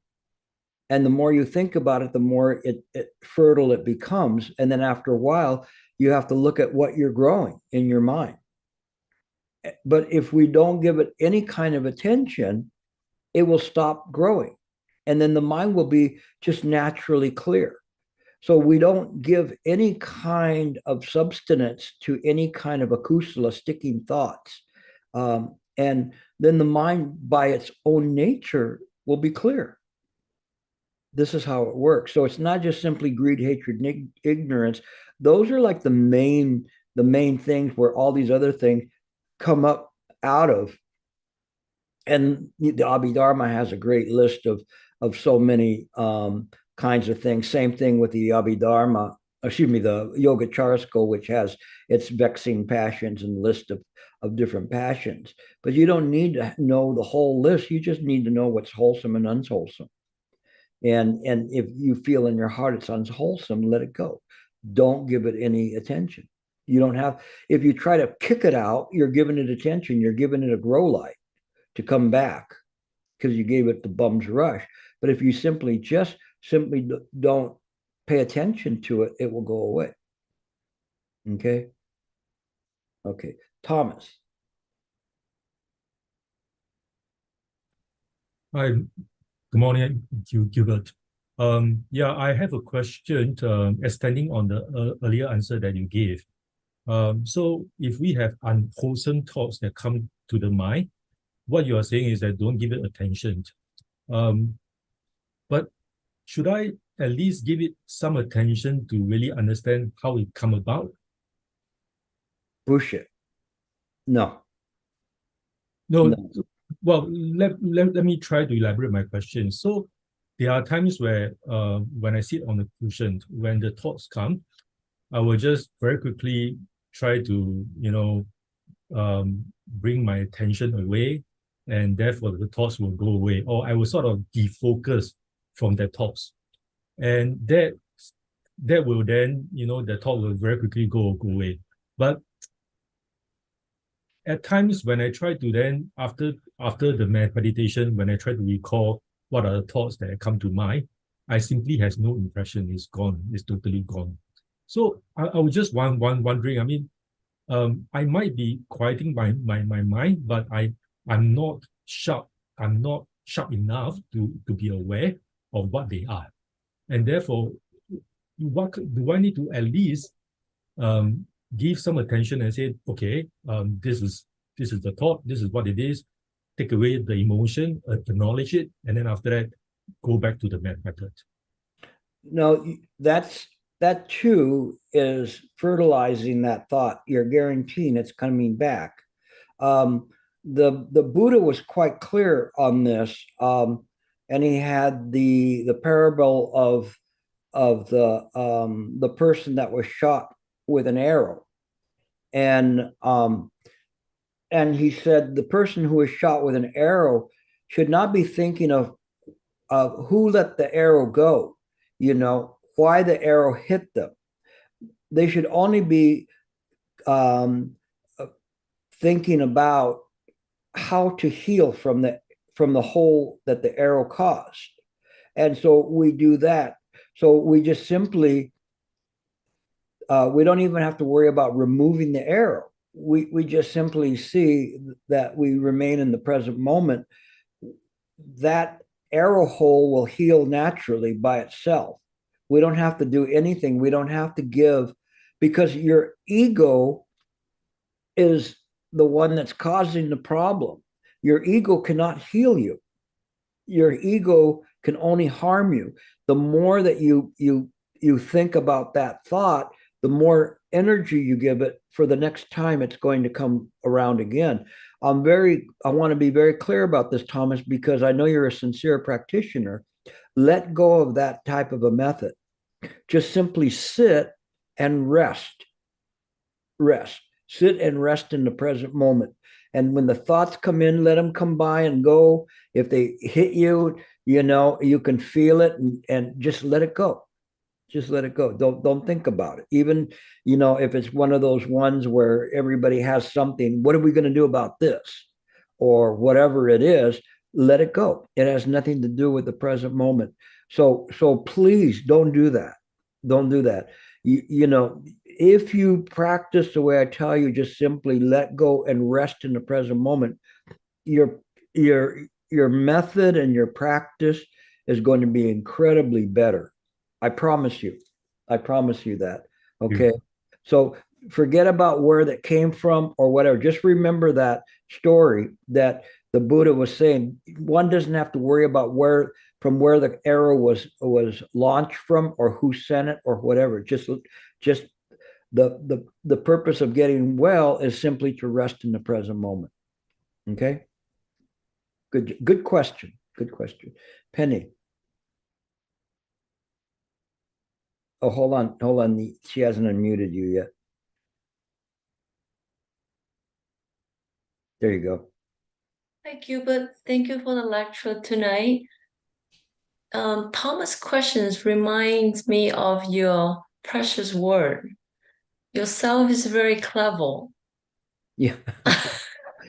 And the more you think about it, the more it fertile it becomes. And then after a while, you have to look at what you're growing in your mind. But if we don't give it any kind of attention, it will stop growing. And then the mind will be just naturally clear. So we don't give any kind of substance to any kind of akusala, sticking thoughts. And then the mind, by its own nature, will be clear. This is how it works. So it's not just simply greed, hatred, and ignorance. Those are like the main things where all these other things come up out of. And the Abhidharma has a great list of so many kinds of things. Same thing with the Abhidharma, the Yogacarska, which has its vexing passions and list of different passions. But you don't need to know the whole list. You just need to know what's wholesome and unwholesome. And if you feel in your heart it's unwholesome, let it go. Don't give it any attention. You don't have, if you try to kick it out, you're giving it attention. You're giving it a grow light to come back because you gave it the bum's rush. But if you simply don't pay attention to it, it will go away. Okay. Thomas. Hi. Good morning, Gilbert. I have a question extending on the earlier answer that you gave. So if we have unwholesome thoughts that come to the mind, what you are saying is that don't give it attention. But should I at least give it some attention to really understand how it come about? Bullshit. No. Well, let me try to elaborate my question. So there are times where when I sit on the cushion, when the thoughts come, I will just very quickly try to, bring my attention away, and therefore the thoughts will go away, or I will sort of defocus from the thoughts. And that will then, the thought will very quickly go away. But at times when I try to then, after the meditation, when I try to recall what are the thoughts that come to mind, I simply has no impression. It's gone. It's totally gone. So I was just wondering, I mean, I might be quieting my mind, but I'm not sharp. I'm not sharp enough to be aware of what they are. And therefore, what do I need to at least give some attention and say, okay, this is the thought, this is what it is, take away the emotion, acknowledge it, and then after that, go back to the method. No, that's that too is fertilizing that thought. You're guaranteeing it's coming back. The Buddha was quite clear on this, and he had the parable of the person that was shot with an arrow, and he said the person who was shot with an arrow should not be thinking of who let the arrow go, why the arrow hit them. They should only be thinking about how to heal from the hole that the arrow caused. And so we do that. So we just simply we don't even have to worry about removing the arrow. We just simply see that we remain in the present moment. That arrow hole will heal naturally by itself. We don't have to do anything. We don't have to give, because your ego is the one that's causing the problem. Your ego cannot heal you. Your ego can only harm you. The more that you think about that thought, the more energy you give it for the next time it's going to come around again. I want to be very clear about this, Thomas, because I know you're a sincere practitioner. Let go of that type of a method. Just simply sit and rest. Sit and rest in the present moment. And when the thoughts come in, let them come by and go. If they hit you, you can feel it, and just let it go. Just let it go. Don't think about it. Even, if it's one of those ones where everybody has something, what are we going to do about this? Or whatever it is, let it go. It has nothing to do with the present moment. So please don't do that. Don't do that. If you practice the way I tell you, just simply let go and rest in the present moment, your method and your practice is going to be incredibly better. I promise you that. Okay. So forget about where that came from or whatever. Just remember that story that the Buddha was saying. One doesn't have to worry about where the arrow was launched from, or who sent it, or whatever. Just the purpose of getting well is simply to rest in the present moment. Okay. Good question. Penny. Oh, hold on. She hasn't unmuted you yet. There you go. Hi, Gilbert. Thank you for the lecture tonight. Thomas' questions reminds me of your precious word. Yourself is very clever. Yeah.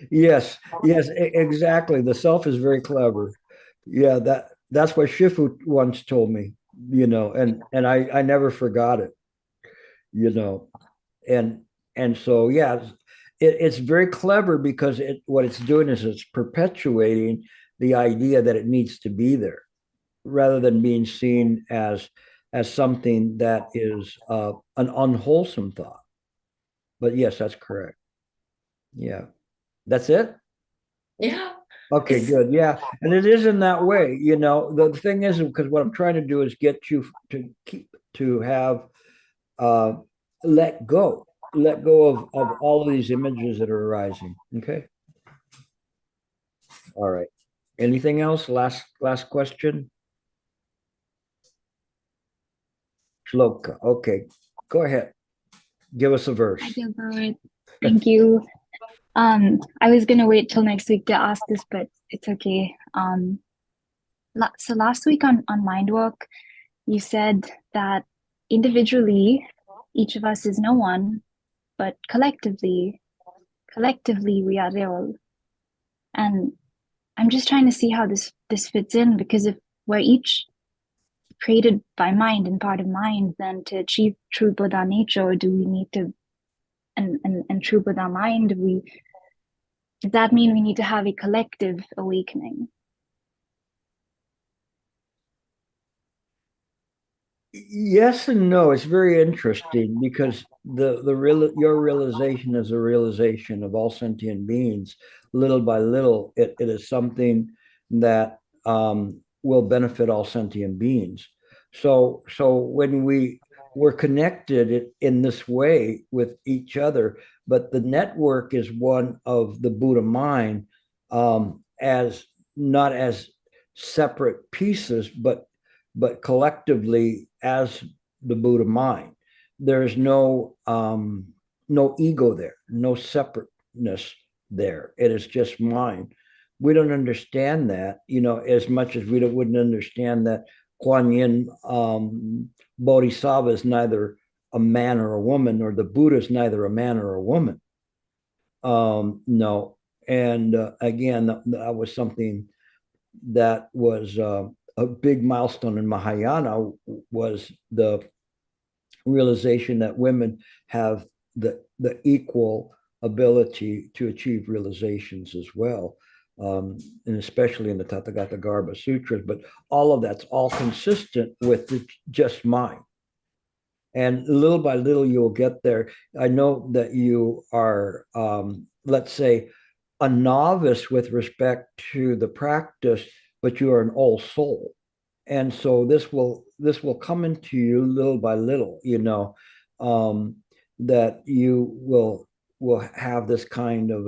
Yes, exactly. The self is very clever. Yeah, that's what Shifu once told me, and I never forgot it, and so yeah, it's very clever because what it's doing is it's perpetuating the idea that it needs to be there, rather than being seen as something that is an unwholesome thought. But yes, that's correct. Yeah. That's it? Yeah. Okay, good. Yeah. And it is in that way, the thing is, because what I'm trying to do is get you to have let go of all of these images that are arising. Okay. All right. Anything else? Last question. Shloka. Okay. Go ahead. Give us a verse. Hi, Gilbert. Thank you. I was gonna wait till next week to ask this, but it's okay. So last week on Mindwalk, you said that individually, each of us is no one, but collectively we are real. And I'm just trying to see how this fits in, because if we're each created by mind and part of mind, then to achieve true Buddha nature, do we need to and true Buddha mind, does that mean we need to have a collective awakening? Yes and no. It's very interesting because your realization is a realization of all sentient beings. Little by little, it is something that will benefit all sentient beings. So when we we're connected in this way with each other, but the network is one of the Buddha mind, as not as separate pieces, but collectively as the Buddha mind. There's no ego there, no separateness there. It is just mind. We don't understand that, as much as we wouldn't understand that Kuan Yin Bodhisattva is neither a man or a woman, or the Buddha is neither a man or a woman. No. And again, that was something that was a big milestone in Mahayana, was the realization that women have the equal ability to achieve realizations as well. And especially in the Tathagata Garbha Sutras, but all of that's all consistent with the just mind. And little by little, you'll get there. I know that you are, let's say, a novice with respect to the practice, but you are an old soul. And so this will come into you little by little, that you will have this kind of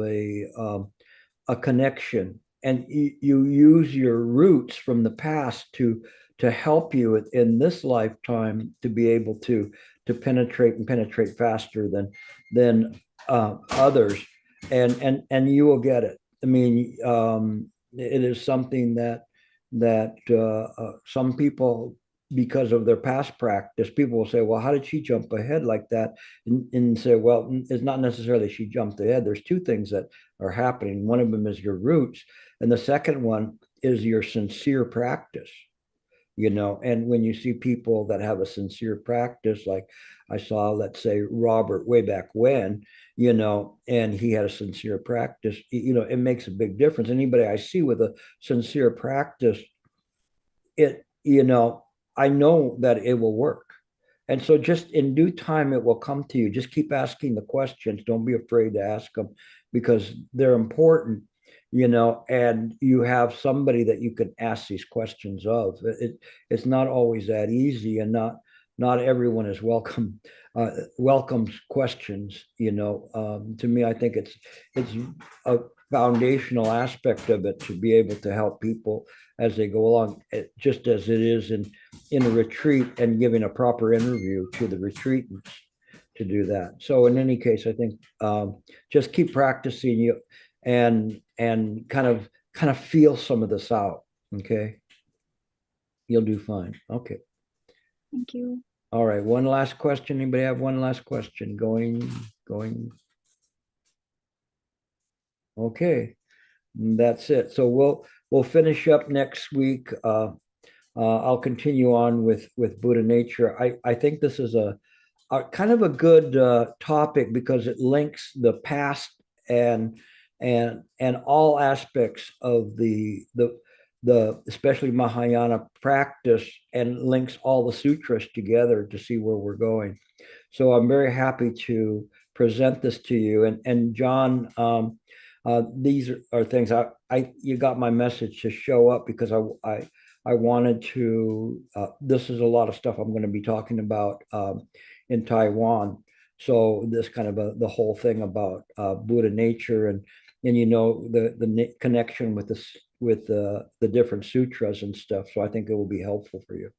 a connection, and you use your roots from the past to help you in this lifetime to be able to penetrate faster than others, and you will get it. I mean, it is something that some people, because of their past practice, people will say, well, how did she jump ahead like that? And say, well, it's not necessarily she jumped ahead. There's two things that are happening. One of them is your roots, and the second one is your sincere practice. And when you see people that have a sincere practice, like I saw, let's say, Robert way back when, and he had a sincere practice, it makes a big difference. Anybody I see with a sincere practice, I know that it will work. And so just in due time, it will come to you. Just keep asking the questions. Don't be afraid to ask them, because they're important, and you have somebody that you can ask these questions of. It's not always that easy, and not everyone is welcomes questions. To me, I think it's a foundational aspect of it to be able to help people as they go along, just as it is in a retreat and giving a proper interview to the retreatants to do that. So in any case, I think just keep practicing you and kind of feel some of this out. Okay, you'll do fine. Okay, Thank you. all right, one last question. Anybody have one last question? Going. Okay, that's it. So we'll finish up next week. I'll continue on with Buddha nature. I think this is a kind of a good topic, because it links the past and all aspects of the especially Mahayana practice, and links all the sutras together to see where we're going. So I'm very happy to present this to you. And John, these are things you got my message to show up, because I wanted to. This is a lot of stuff I'm going to be talking about in Taiwan. So this kind of the whole thing about Buddha nature, and the connection with the different sutras and stuff. So I think it will be helpful for you.